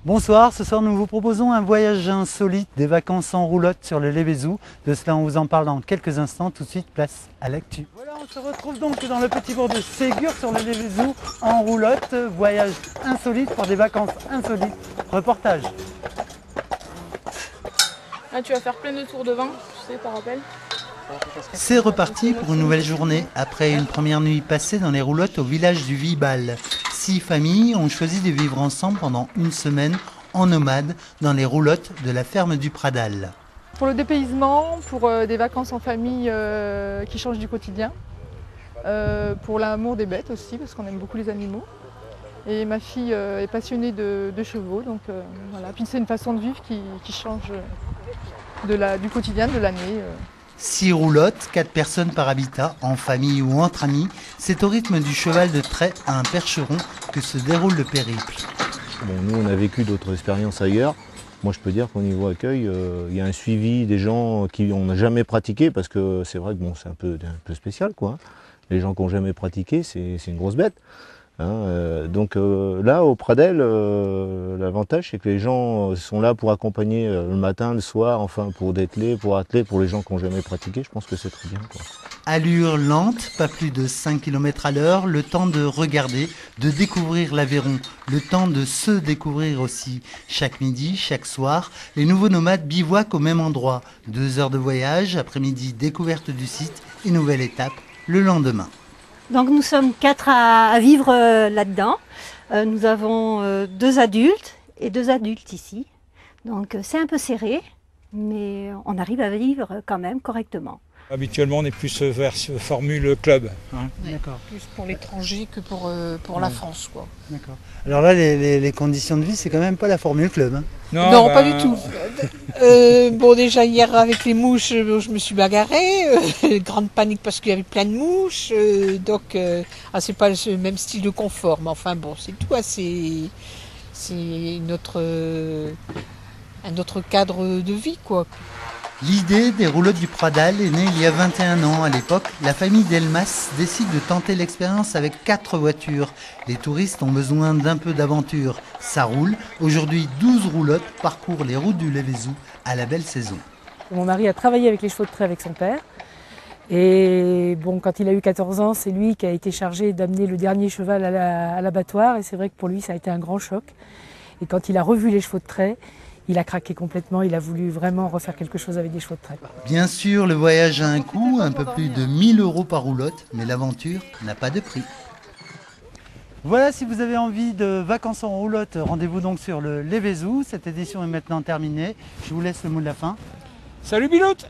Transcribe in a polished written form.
Bonsoir, ce soir nous vous proposons un voyage insolite, des vacances en roulotte sur le Lévézou. De cela on vous en parle dans quelques instants, tout de suite place à l'actu. Voilà, on se retrouve donc dans le petit bourg de Ségur sur le Lévézou en roulotte. Voyage insolite pour des vacances insolites. Reportage. Ah, tu vas faire plein de tours de vent, tu sais, par rappel. C'est reparti pour une nouvelle journée après une première nuit passée dans les roulottes au village du Vibal. 6 familles ont choisi de vivre ensemble pendant une semaine en nomade dans les roulottes de la ferme du Pradal. Pour le dépaysement, pour des vacances en famille qui changent du quotidien, pour l'amour des bêtes aussi, parce qu'on aime beaucoup les animaux. Et ma fille est passionnée de chevaux, donc voilà. Puis c'est une façon de vivre qui change du quotidien, de l'année. 6 roulottes, 4 personnes par habitat, en famille ou entre amis. C'est au rythme du cheval de trait à un percheron que se déroule le périple. Bon, nous, on a vécu d'autres expériences ailleurs. Moi, je peux dire qu'au niveau accueil, il y a un suivi des gens qui n'ont jamais pratiqué, parce que c'est vrai que bon, c'est un peu spécial, quoi. Les gens qui n'ont jamais pratiqué, c'est une grosse bête. Donc là, au Pradel, l'avantage, c'est que les gens sont là pour accompagner le matin, le soir, enfin pour dételer, pour atteler, pour les gens qui n'ont jamais pratiqué. Je pense que c'est très bien, quoi. Allure lente, pas plus de 5 km à l'heure, le temps de regarder, de découvrir l'Aveyron, le temps de se découvrir aussi. Chaque midi, chaque soir, les nouveaux nomades bivouaquent au même endroit. 2 heures de voyage, après-midi découverte du site et nouvelle étape le lendemain. Donc nous sommes 4 à vivre là-dedans. Nous avons 2 adultes et 2 adultes ici. Donc c'est un peu serré, mais on arrive à vivre quand même correctement. Habituellement, on est plus vers ce formule club. Hein. D'accord. Plus pour l'étranger que pour la France, quoi. D'accord. Alors là, les conditions de vie, c'est quand même pas la formule club. Hein. Non, pas du tout. Bon, déjà hier avec les mouches, je me suis bagarrée. Grande panique parce qu'il y avait plein de mouches. Donc, c'est pas le même style de confort. Mais enfin, bon, c'est tout. C'est un autre cadre de vie, quoi. L'idée des roulottes du Pradal est née il y a 21 ans. À l'époque, la famille Delmas décide de tenter l'expérience avec 4 voitures. Les touristes ont besoin d'un peu d'aventure. Ça roule. Aujourd'hui, 12 roulottes parcourent les routes du Lévézou à la belle saison. Mon mari a travaillé avec les chevaux de trait avec son père. Et bon, quand il a eu 14 ans, c'est lui qui a été chargé d'amener le dernier cheval à l'abattoir. Et c'est vrai que pour lui, ça a été un grand choc. Et quand il a revu les chevaux de trait, il a craqué complètement, il a voulu vraiment refaire quelque chose avec des chevaux de trait. Bien sûr, le voyage a un coût, un peu plus de 1 000 € par roulotte, mais l'aventure n'a pas de prix. Voilà, si vous avez envie de vacances en roulotte, rendez-vous donc sur le Lévézou. Cette édition est maintenant terminée. Je vous laisse le mot de la fin. Salut Biloute!